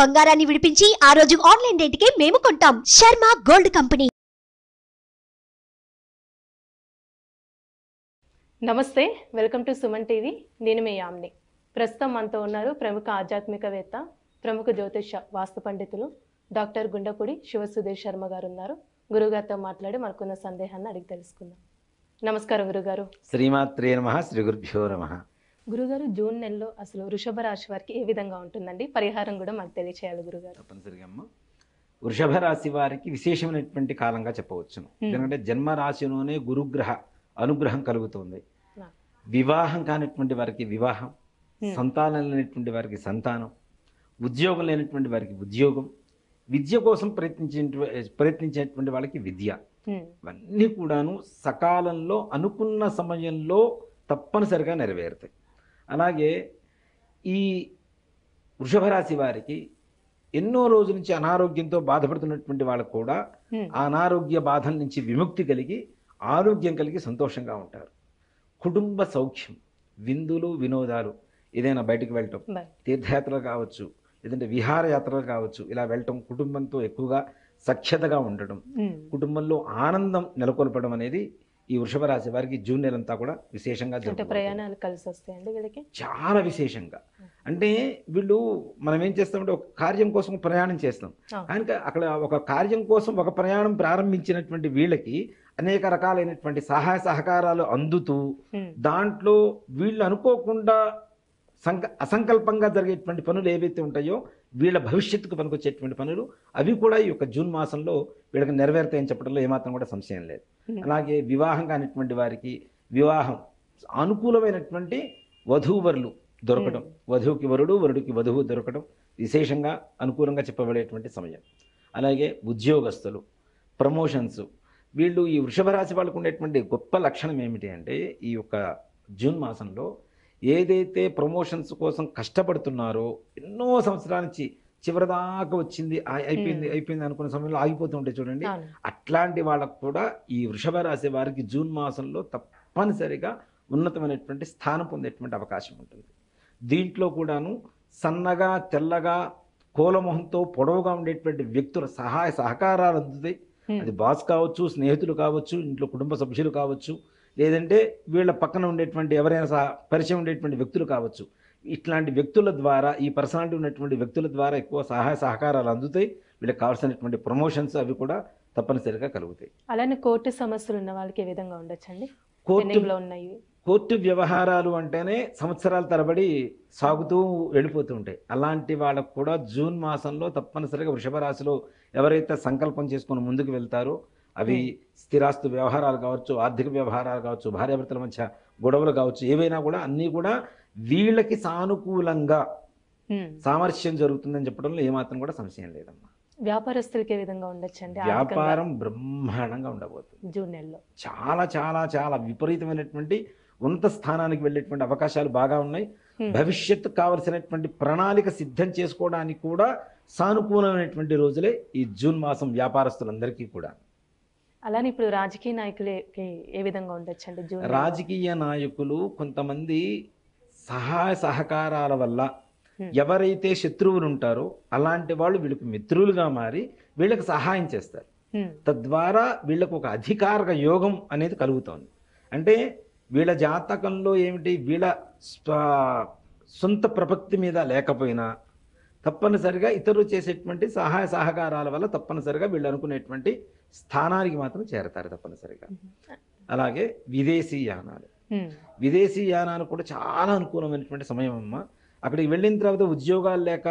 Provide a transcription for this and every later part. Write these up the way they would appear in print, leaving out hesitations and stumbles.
బంగారాన్ని విడిపించి ఆ రోజు ఆన్లైన్ రేటుకే మేము కొంటాం. Sharma gold company. నమస్తే, వెల్కమ్ టు సుమన్ టీవీ. నేను మీ యామ్ని. ప్రస్తుతం మనతో ఉన్నారు ప్రముఖ ఆధ్యాత్మికవేత్త, ప్రముఖ జ్యోతిష వాస్తు పండితులు డాక్టర్ గుండపూడి శివసుధీర్ శర్మ గారు ఉన్నారు. గురుగారితో మాట్లాడి మనకున్న సందేహాన్ని అడిగి తెలుసుకుందాం. నమస్కారం గురుగారు. శ్రీమాత్రే నమః, శ్రీ గురుభ్యో నమః. గురుగారు, జూన్ నెలలో అసలు వృషభ రాశి వారికి ఏ విధంగా ఉంటుందండి? పరిహారం కూడా మాకు తెలియచేయాలి గురుగారు. తప్పనిసరిగా అమ్మ, వృషభ రాశి వారికి విశేషమైనటువంటి కాలంగా చెప్పవచ్చును. ఎందుకంటే జన్మ రాశిలోనే గురుగ్రహ అనుగ్రహం కలుగుతుంది. వివాహం కానిటువంటి వారికి వివాహం, సంతానం లేనటువంటి వారికి సంతానం, ఉద్యోగం లేనటువంటి వారికి ఉద్యోగం, విద్య కోసం ప్రయత్నించేటువంటి వాళ్ళకి విద్య, ఇవన్నీ కూడాను సకాలంలో అనుకున్న సమయంలో తప్పనిసరిగా నెరవేరుతాయి. అలాగే ఈ వృషభ రాశి వారికి ఎన్నో రోజుల నుంచి అనారోగ్యంతో బాధపడుతున్నటువంటి వాళ్ళకు కూడా ఆ అనారోగ్య బాధల నుంచి విముక్తి కలిగి ఆరోగ్యం కలిగి సంతోషంగా ఉంటారు. కుటుంబ సౌఖ్యం, విందులు వినోదాలు, ఏదైనా బయటకు వెళ్ళటం, తీర్థయాత్రలు కావచ్చు, లేదంటే విహారయాత్రలు కావచ్చు, ఇలా వెళ్ళటం, కుటుంబంతో ఎక్కువగా సఖ్యతగా ఉండటం, కుటుంబంలో ఆనందం నెలకొల్పడం అనేది ఈ వృషభ రాశి వారికి జూన్ నెలంతా కూడా విశేషంగా జరుగుతుంది. ప్రయాణాలు కలిసి వస్తాయండి వీళ్ళకి చాలా విశేషంగా. అంటే వీళ్ళు మనం ఏం చేస్తామంటే ఒక కార్యం కోసం ప్రయాణం చేస్తాం, కానీ అక్కడ ఒక కార్యం కోసం ఒక ప్రయాణం ప్రారంభించినటువంటి వీళ్ళకి అనేక రకాలైనటువంటి సహాయ సహకారాలు అందుతూ దాంట్లో వీళ్ళు అనుకోకుండా అసంకల్పంగా జరిగేటువంటి పనులు ఏవైతే ఉంటాయో వీళ్ళ భవిష్యత్తుకు పనికొచ్చేటువంటి పనులు అవి కూడా ఈ యొక్క జూన్ మాసంలో వీళ్ళకి నెరవేరుతాయని చెప్పడంలో ఏమాత్రం కూడా సంశయం లేదు. అలాగే వివాహం కానిటువంటి వారికి వివాహం, అనుకూలమైనటువంటి వధూవరులు దొరకడం, వధువుకి వరుడు, వరుడికి వధువు దొరకడం విశేషంగా అనుకూలంగా చెప్పబడేటువంటి సమయం. అలాగే ఉద్యోగస్తులు, ప్రమోషన్స్, వీళ్ళు ఈ వృషభ రాశి వాళ్ళకు ఉండేటువంటి గొప్ప లక్షణం ఏమిటి అంటే ఈ యొక్క జూన్ మాసంలో ఏదైతే ప్రమోషన్స్ కోసం కష్టపడుతున్నారో ఎన్నో సంవత్సరాల నుంచి చివరిదాకా వచ్చింది అయిపోయింది అనుకున్న సమయంలో ఆగిపోతూ ఉంటాయి చూడండి, అట్లాంటి వాళ్ళకు కూడా ఈ వృషభ రాశి వారికి జూన్ మాసంలో తప్పనిసరిగా ఉన్నతమైనటువంటి స్థానం పొందేటువంటి అవకాశం ఉంటుంది. దీంట్లో కూడాను సన్నగా తెల్లగా కోలమొహంతో పొడవుగా ఉండేటువంటి వ్యక్తుల సహాయ సహకారాలు అందుతాయి. అది బాస్ కావచ్చు, స్నేహితులు కావచ్చు, ఇంట్లో కుటుంబ సభ్యులు కావచ్చు, లేదంటే వీళ్ళ పక్కన ఉండేటువంటి ఎవరైనా పరిచయం ఉండేటువంటి వ్యక్తులు కావచ్చు. ఇట్లాంటి వ్యక్తుల ద్వారా, ఈ పర్సనాలిటీ ఉన్నటువంటి వ్యక్తుల ద్వారా ఎక్కువ సహాయ సహకారాలు అందుతాయి. వీళ్ళకి కావాల్సినటువంటి ప్రమోషన్స్ అవి కూడా తప్పనిసరిగా కలుగుతాయి. అలానే కోర్టు సమస్యలు ఉన్న వాళ్ళకి ఏ విధంగా ఉండొచ్చండి? కోర్టు వ్యవహారాలు అంటేనే సంవత్సరాల తరబడి సాగుతూ వెళ్ళిపోతూ ఉంటాయి. అలాంటి వాళ్ళకు కూడా జూన్ మాసంలో తప్పనిసరిగా వృషభ రాశిలో ఎవరైతే సంకల్పం చేసుకుని ముందుకు వెళ్తారో అవి స్థిరాస్తు వ్యవహారాలు కావచ్చు, ఆర్థిక వ్యవహారాలు కావచ్చు, భార్యాభర్తల మధ్య గొడవలు కావచ్చు, ఏవైనా కూడా అన్నీ కూడా వీళ్ళకి సానుకూలంగా సామరస్యం జరుగుతుందని చెప్పడంలో ఏమాత్రం కూడా సంశయం లేదమ్మా. వ్యాపారస్తులకి ఏ విధంగా ఉండొచ్చండి? వ్యాపారం బ్రహ్మాండంగా ఉండబోతుంది జూన్ నెలలో. చాలా చాలా చాలా విపరీతమైనటువంటి ఉన్నత స్థానానికి వెళ్ళేటువంటి అవకాశాలు బాగా ఉన్నాయి. భవిష్యత్తు కావలసినటువంటి ప్రణాళిక సిద్ధం చేసుకోవడానికి కూడా సానుకూలమైనటువంటి రోజులే ఈ జూన్ మాసం వ్యాపారస్తులందరికీ కూడా. అలానే ఇప్పుడు రాజకీయ నాయకులకి ఏ విధంగా ఉండొచ్చండి జూన్? రాజకీయ నాయకులు కొంతమంది సహాయ సహకారాల వల్ల ఎవరైతే శత్రువులు ఉంటారో అలాంటి వాళ్ళు వీళ్ళకి మిత్రులుగా మారి వీళ్ళకి సహాయం చేస్తారు. తద్వారా వీళ్ళకు ఒక అధికార యోగం అనేది కలుగుతోంది. అంటే వీళ్ళ జాతకంలో ఏమిటి, వీళ్ళ సొంత ప్రపత్తి మీద లేకపోయినా తప్పనిసరిగా ఇతరులు చేసేటువంటి సహాయ సహకారాల వల్ల తప్పనిసరిగా వీళ్ళు అనుకునేటువంటి స్థానానికి మాత్రం చేరతారు తప్పనిసరిగా. అలాగే విదేశీ యానాలు కూడా చాలా అనుకూలమైనటువంటి సమయం అమ్మ. అక్కడికి వెళ్ళిన తర్వాత ఉద్యోగాలు లేక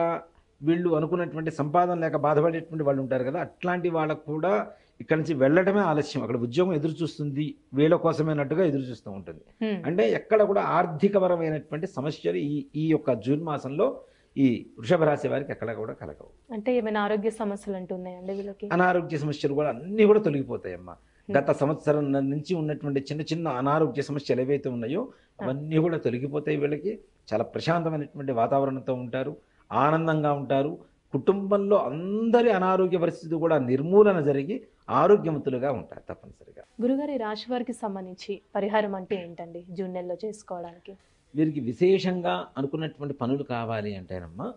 వీళ్ళు అనుకున్నటువంటి సంపాదన లేక బాధపడేటువంటి వాళ్ళు ఉంటారు కదా, అట్లాంటి వాళ్ళకు కూడా ఇక్కడ నుంచి వెళ్ళడమే ఆలస్యం. అక్కడ ఉద్యోగం ఎదురు చూస్తుంది, వీళ్ళ కోసమైనట్టుగా ఎదురు చూస్తూ ఉంటుంది. అంటే ఎక్కడ కూడా ఆర్థికపరమైనటువంటి సమస్యలు ఈ యొక్క జూన్ మాసంలో ఈ వృషభ రాశి వారికి ఎక్కడ కూడా కలగవు. అంటే ఏమైనా ఆరోగ్య సమస్యలు అంటున్నాయండి వీళ్ళకి? అనారోగ్య సమస్యలు కూడా అన్నీ కూడా తొలగిపోతాయమ్మా. గత సంవత్సరం నుంచి ఉన్నటువంటి చిన్న చిన్న అనారోగ్య సమస్యలు ఏవైతే ఉన్నాయో అవన్నీ కూడా తొలగిపోతాయి. వీళ్ళకి చాలా ప్రశాంతమైనటువంటి వాతావరణంతో ఉంటారు, ఆనందంగా ఉంటారు. కుటుంబంలో అందరి అనారోగ్య పరిస్థితి కూడా నిర్మూలన జరిగి ఆరోగ్యవంతులుగా ఉంటారు తప్పనిసరిగా. గురుగారి రాశి వారికి సంబంధించి పరిహారం అంటే ఏంటండి జూన్ నెలలో చేసుకోవడానికి? వీరికి విశేషంగా అనుకున్నటువంటి పనులు కావాలి అంటేనమ్మా,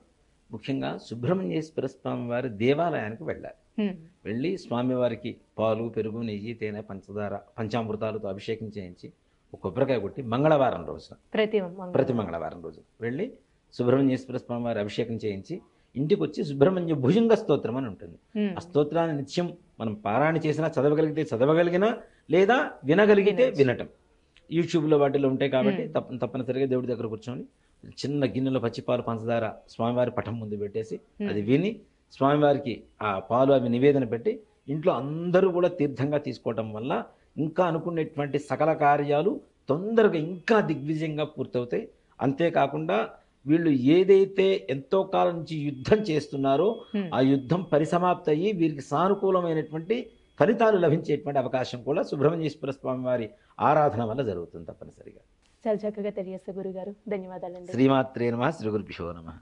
ముఖ్యంగా సుబ్రహ్మణ్యేశ్వర స్వామి వారి దేవాలయానికి వెళ్ళాలి. వెళ్ళి స్వామివారికి పాలు, పెరుగు, నెయ్యి, తేనె, పంచదార, పంచామృతాలతో అభిషేకం చేయించి ఒక కొబ్బరికాయ కొట్టి మంగళవారం రోజున ప్రతి మంగళవారం రోజు వెళ్ళి సుబ్రహ్మణ్యేశ్వర స్వామి వారి అభిషేకం చేయించి ఇంటికి వచ్చి సుబ్రహ్మణ్య భుజంగ స్తోత్రం అని ఉంటుంది. ఆ స్తోత్రాన్ని నిత్యం మనం పారాయణ చేసినా చదవగలిగితే చదవగలిగినా, లేదా వినగలిగితే వినటం. యూట్యూబ్లో వాటిలో ఉంటాయి కాబట్టి తప్పనిసరిగా దేవుడి దగ్గర కూర్చొని చిన్న గిన్నెలో పచ్చిపాలు, పంచదార స్వామివారి పటం ముందు పెట్టేసి అది విని స్వామివారికి ఆ పాలు అవి నివేదన పెట్టి ఇంట్లో అందరూ కూడా తీర్థంగా తీసుకోవటం వల్ల ఇంకా అనుకునేటువంటి సకల కార్యాలు తొందరగా ఇంకా దిగ్విజయంగా పూర్తవుతాయి. అంతేకాకుండా వీళ్ళు ఏదైతే ఎంతో కాలం నుంచి యుద్ధం చేస్తున్నారో ఆ యుద్ధం పరిసమాప్తి అయ్యి వీరికి సానుకూలమైనటువంటి ఫలితాలు లభించేటువంటి అవకాశం కూడా సుబ్రహ్మణ్యేశ్వర స్వామి వారి ఆరాధన వల్ల జరుగుతుంది తప్పనిసరిగా. చాలా చక్కగా తెలియజేస్తే గురుగారు, ధన్యవాదాలండి. శ్రీమాత్రే నమః. శ్రీ గురుభ్యో నమః.